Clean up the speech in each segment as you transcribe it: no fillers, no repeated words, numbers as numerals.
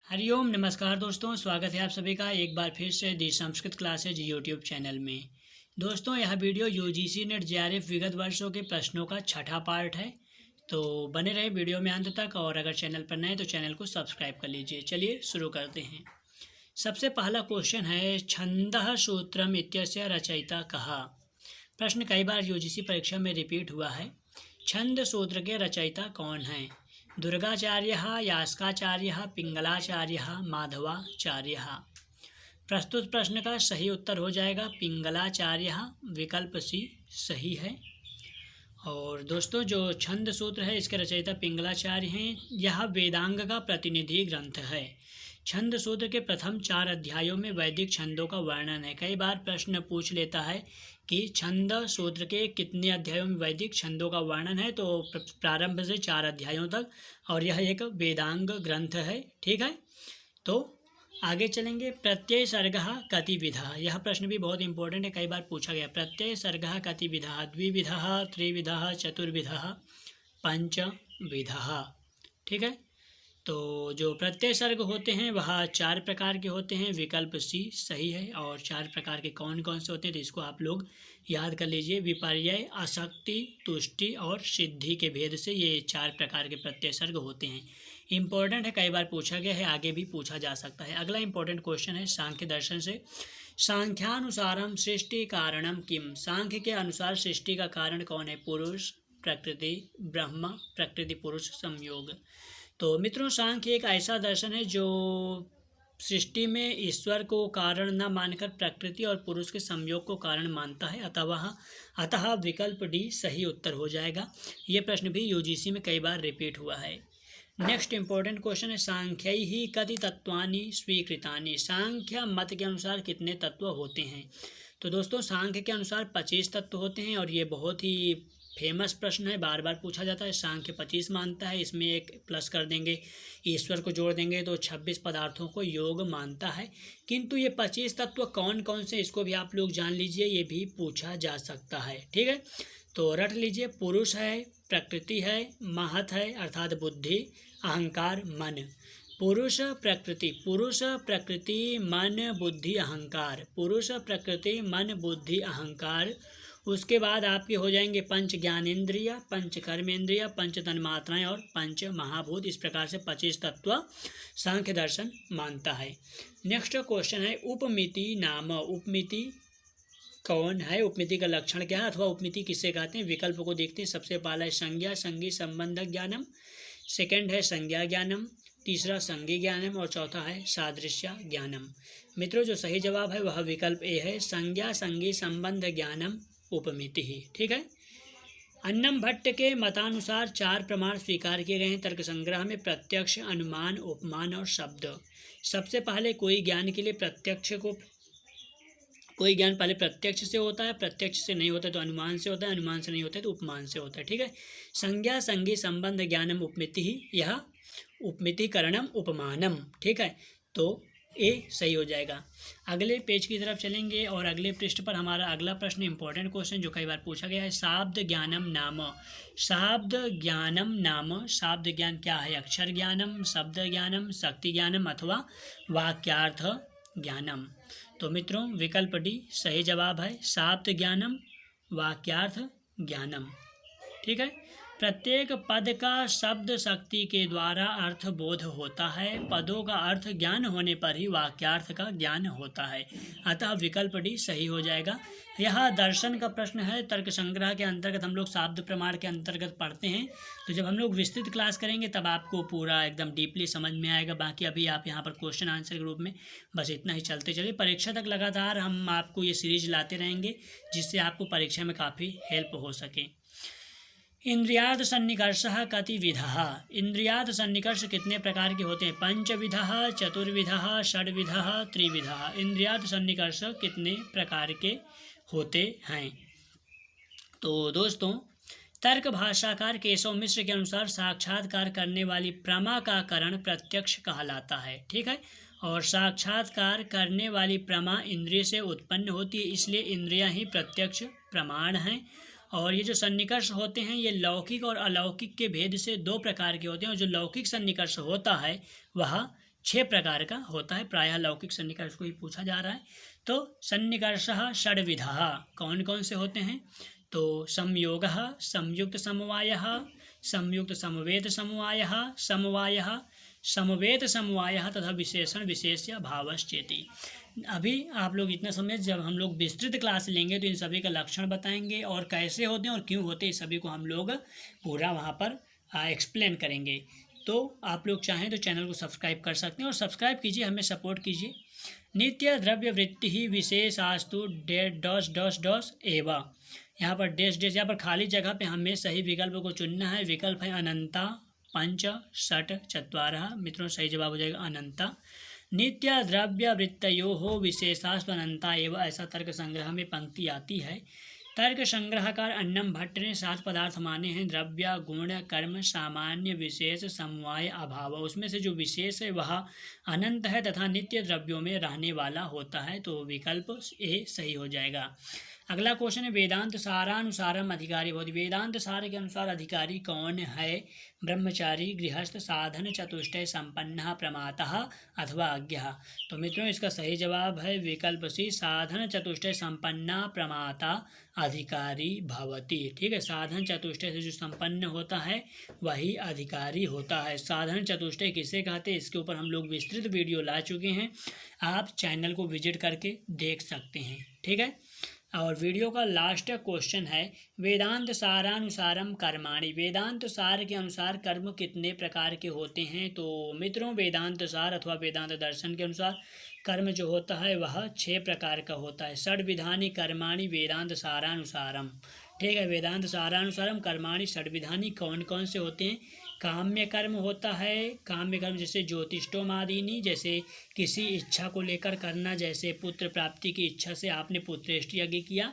हरिओम नमस्कार दोस्तों, स्वागत है आप सभी का एक बार फिर से दी संस्कृत क्लासेज यूट्यूब चैनल में। दोस्तों, यह वीडियो यूजीसी नेट जेआरएफ विगत वर्षों के प्रश्नों का छठा पार्ट है। तो बने रहे वीडियो में अंत तक, और अगर चैनल पर नए तो चैनल को सब्सक्राइब कर लीजिए। चलिए शुरू करते हैं। सबसे पहला क्वेश्चन है, छंदः सूत्रम इत्यस्य रचयिता कहा। प्रश्न कई बार यूजीसी परीक्षा में रिपीट हुआ है। छंद सूत्र के रचयिता कौन हैं? दुर्गाचार्यः, यास्काचार्यः, पिंगलाचार्यः, माधवाचार्यः। प्रस्तुत प्रश्न का सही उत्तर हो जाएगा पिंगलाचार्यः, विकल्प सी सही है। और दोस्तों, जो छंद सूत्र है इसके रचयिता पिंगलाचार्य हैं। यह वेदांग का प्रतिनिधि ग्रंथ है। छंद सूत्र के प्रथम 4 अध्यायों में वैदिक छंदों का वर्णन है। कई बार प्रश्न पूछ लेता है कि छंद सूत्र के कितने अध्यायों में वैदिक छंदों का वर्णन है, तो प्रारंभ से 4 अध्यायों तक, और यह एक वेदांग ग्रंथ है। ठीक है, तो आगे चलेंगे। प्रत्यय सर्गः कतिविधः, यह प्रश्न भी बहुत इंपॉर्टेंट है, कई बार पूछा गया। प्रत्यय सर्गः कतिविधः? द्विविधः, त्रिविधः, चतुर्विधः, पंचविधः। ठीक है, तो जो प्रत्यय सर्ग होते हैं वह 4 प्रकार के होते हैं, विकल्प सी सही है। और 4 प्रकार के कौन कौन से होते हैं तो इसको आप लोग याद कर लीजिए। विपर्यय, आसक्ति, तुष्टि और सिद्धि के भेद से ये 4 प्रकार के प्रत्यय सर्ग होते हैं। इंपॉर्टेंट है, कई बार पूछा गया है, आगे भी पूछा जा सकता है। अगला इंपॉर्टेंट क्वेश्चन है सांख्य दर्शन से। सांख्यानुसारम सृष्टि कारणम किम, सांख्य के अनुसार सृष्टि का कारण कौन है? पुरुष, प्रकृति, ब्रह्म, प्रकृति पुरुष संयोग। तो मित्रों, सांख्य एक ऐसा दर्शन है जो सृष्टि में ईश्वर को कारण न मानकर प्रकृति और पुरुष के संयोग को कारण मानता है। अतः विकल्प डी सही उत्तर हो जाएगा। ये प्रश्न भी यूजीसी में कई बार रिपीट हुआ है। नेक्स्ट इंपॉर्टेंट क्वेश्चन है, सांख्यैः कति तत्वानि स्वीकृतानि, सांख्य मत के अनुसार कितने तत्व होते हैं? तो दोस्तों, सांख्य के अनुसार 25 तत्व होते हैं, और ये बहुत ही फेमस प्रश्न है, बार बार पूछा जाता है। सांख्य 25 मानता है, इसमें एक प्लस कर देंगे, ईश्वर को जोड़ देंगे तो 26 पदार्थों को योग मानता है। किंतु ये 25 तत्व कौन कौन से, इसको भी आप लोग जान लीजिए, ये भी पूछा जा सकता है। ठीक है, तो रट लीजिए। पुरुष है, प्रकृति है, महत है अर्थात बुद्धि, अहंकार, मन। पुरुष प्रकृति मन बुद्धि अहंकार, पुरुष प्रकृति मन बुद्धि अहंकार। उसके बाद आपके हो जाएंगे पंच ज्ञानेन्द्रिय, पंच कर्मेंद्रिय, पंच तन्मात्राएं और पंच महाभूत। इस प्रकार से 25 तत्व सांख्य दर्शन मानता है। नेक्स्ट क्वेश्चन है, उपमिति नाम, उपमिति कौन है? उपमिति का लक्षण क्या है, अथवा उपमिति किससे कहते हैं? विकल्प को देखते हैं। सबसे पहला है संज्ञा संगी संबंध ज्ञानम, सेकंड है संज्ञा ज्ञानम, तीसरा संगी ज्ञानम, और चौथा है सादृश्य ज्ञानम। मित्रों, जो सही जवाब है वह विकल्प ए है, संज्ञा संगी संबंध ज्ञानम उपमिति ही। ठीक है, अन्नम भट्ट के मतानुसार 4 प्रमाण स्वीकार किए गए हैं तर्क संग्रह में, प्रत्यक्ष, अनुमान, उपमान और शब्द। सबसे पहले कोई ज्ञान के लिए कोई ज्ञान पहले प्रत्यक्ष से होता है, प्रत्यक्ष से नहीं होता तो अनुमान से होता है, अनुमान से नहीं होता है तो उपमान से होता है। ठीक है, संज्ञा संगी संबंध ज्ञानम उपमिति ही, यह उपमितिकरणम उपमानम। ठीक है, तो ए सही हो जाएगा। अगले पेज की तरफ चलेंगे, और अगले पृष्ठ पर हमारा अगला प्रश्न इंपॉर्टेंट क्वेश्चन जो कई बार पूछा गया है, शाब्द ज्ञानम नाम। शाब्द ज्ञानम नाम, शाब्द ज्ञान क्या है? अक्षर ज्ञानम, शब्द ज्ञानम, शक्ति ज्ञानम अथवा वाक्यार्थ ज्ञानम। तो मित्रों, विकल्प डी सही जवाब है, शाब्द ज्ञानम, वाक्यार्थ ज्ञानम। ठीक है, प्रत्येक पद का शब्द शक्ति के द्वारा अर्थ बोध होता है, पदों का अर्थ ज्ञान होने पर ही वाक्यार्थ का ज्ञान होता है। अतः विकल्प डी सही हो जाएगा। यह दर्शन का प्रश्न है, तर्क संग्रह के अंतर्गत हम लोग शाब्द प्रमाण के अंतर्गत पढ़ते हैं। तो जब हम लोग विस्तृत क्लास करेंगे तब आपको पूरा एकदम डीपली समझ में आएगा। बाकी अभी आप यहाँ पर क्वेश्चन आंसर के रूप में बस इतना ही चलते चलिए। परीक्षा तक लगातार हम आपको ये सीरीज लाते रहेंगे, जिससे आपको परीक्षा में काफ़ी हेल्प हो सके। इंद्रियार्थ सन्निकर्षः कतिविधः, इंद्रियार्थ सन्निकर्ष कितने प्रकार के होते हैं? पंचविधः, चतुर्विधः, षड्विधः, त्रिविधः। इंद्रियार्थ सन्निकर्ष कितने प्रकार के होते हैं? तो दोस्तों, तर्क भाषाकार केशव मिश्र के अनुसार साक्षात्कार करने वाली प्रमा का करण प्रत्यक्ष कहलाता है। ठीक है, और साक्षात्कार करने वाली प्रमा इंद्रिय से उत्पन्न होती है, इसलिए इंद्रियां ही प्रत्यक्ष प्रमाण हैं। और ये जो सन्निकर्ष होते हैं ये लौकिक और अलौकिक के भेद से 2 प्रकार के होते हैं, और जो लौकिक सन्निकर्ष होता है वह 6 प्रकार का होता है, प्रायः लौकिक सन्निकर्ष को ही पूछा जा रहा है। तो सन्निकर्षः षड्विधः कौन कौन से होते हैं? तो संयोगः, संयुक्त समवायः, संयुक्त समवेत समवायः, समवायः, समवेत समवायः तथा विशेषण विशेष्य भावश्चेति। अभी आप लोग इतना समझ, जब हम लोग विस्तृत क्लास लेंगे तो इन सभी का लक्षण बताएंगे और कैसे होते हैं और क्यों होते हैं, इस सभी को हम लोग पूरा वहाँ पर एक्सप्लेन करेंगे। तो आप लोग चाहें तो चैनल को सब्सक्राइब कर सकते हैं और सब्सक्राइब कीजिए, हमें सपोर्ट कीजिए। नित्य द्रव्य वृत्ति ही विशेषास्तु डॉस डॉस डॉस एवं, यहाँ पर डेस डेस, यहाँ पर खाली जगह पे हमें सही विकल्प को चुनना है। विकल्प है अनंता, पंच, षट, चत्वारः। मित्रों सही जवाब हो जाएगा अनंता। नित्य द्रव्य वृत्तयो विशेषास्तु अनंता एवं, ऐसा तर्क संग्रह में पंक्ति आती है। तर्क संग्रहकार अन्नम भट्ट ने 7 पदार्थ माने हैं, द्रव्य, गुण, कर्म, सामान्य, विशेष, समवाय, अभाव। उसमें से जो विशेष है वह अनंत है तथा नित्य द्रव्यों में रहने वाला होता है, तो विकल्प ए सही हो जाएगा। अगला क्वेश्चन है वेदांत सारानुसारम अधिकारी भवति। वेदांत सार के अनुसार अधिकारी कौन है? ब्रह्मचारी, गृहस्थ, साधन चतुष्टय संपन्न, प्रमातः अथवा अज्ञः। तो मित्रों इसका सही जवाब है विकल्प सी, साधन चतुष्टय संपन्न प्रमाता अधिकारी भवति। ठीक है, साधन चतुष्टय से जो संपन्न होता है वही अधिकारी होता है। साधन चतुष्टय किसे कहते हैं, इसके ऊपर हम लोग विस्तृत वीडियो ला चुके हैं, आप चैनल को विजिट करके देख सकते हैं। ठीक है, और वीडियो का लास्ट क्वेश्चन है वेदांत सारानुसारम कर्माणि। वेदांत सार के अनुसार कर्म कितने प्रकार के होते हैं? तो मित्रों वेदांत सार अथवा वेदांत दर्शन के अनुसार कर्म जो होता है वह 6 प्रकार का होता है। षड्विधानि कर्माणि वेदांत सारानुसारम। ठीक है, वेदांत सारानुसारम कर्माणि षड्विधानि कौन कौन से होते हैं? काम्य कर्म होता है, काम्य कर्म जैसे ज्योतिष्ठोमादीनी, जैसे किसी इच्छा को लेकर करना, जैसे पुत्र प्राप्ति की इच्छा से आपने पुत्रेष्टि यज्ञ किया।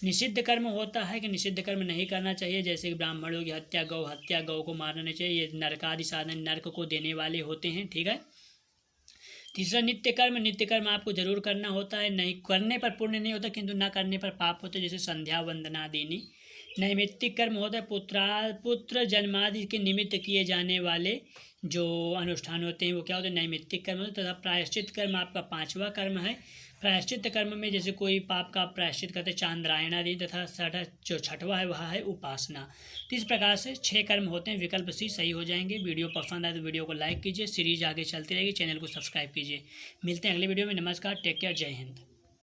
निषिद्ध कर्म होता है कि निषिद्ध कर्म नहीं करना चाहिए, जैसे ब्राह्मणों की हत्या, गौ हत्या, गौ को मारना नहीं चाहिए, ये नरकादि साधन नरक को देने वाले होते हैं। ठीक है, तीसरा नित्य कर्म। नित्य कर्म आपको जरूर करना होता है, नहीं करने पर पुण्य नहीं होता किंतु न करने पर पाप होता है, जैसे संध्या वंदना देनी। नैमित्तिक कर्म होता है पुत्र जन्मादि के निमित्त किए जाने वाले जो अनुष्ठान होते हैं वो क्या होते हैं? नैमित्तिक कर्म होते हैं। तथा प्रायश्चित कर्म आपका 5वां कर्म है। प्रायश्चित कर्म में जैसे कोई पाप का प्रायश्चित करते चांद्रायणा दिन, तथा जो 6वां है वह है उपासना। तो इस प्रकार से 6 कर्म होते हैं, विकल्प सी सही हो जाएंगे। वीडियो पसंद आए तो वीडियो को लाइक कीजिए, सीरीज आगे चलती रहेगी, चैनल को सब्सक्राइब कीजिए। मिलते हैं अगले वीडियो में, नमस्कार, टेक केयर, जय हिंद।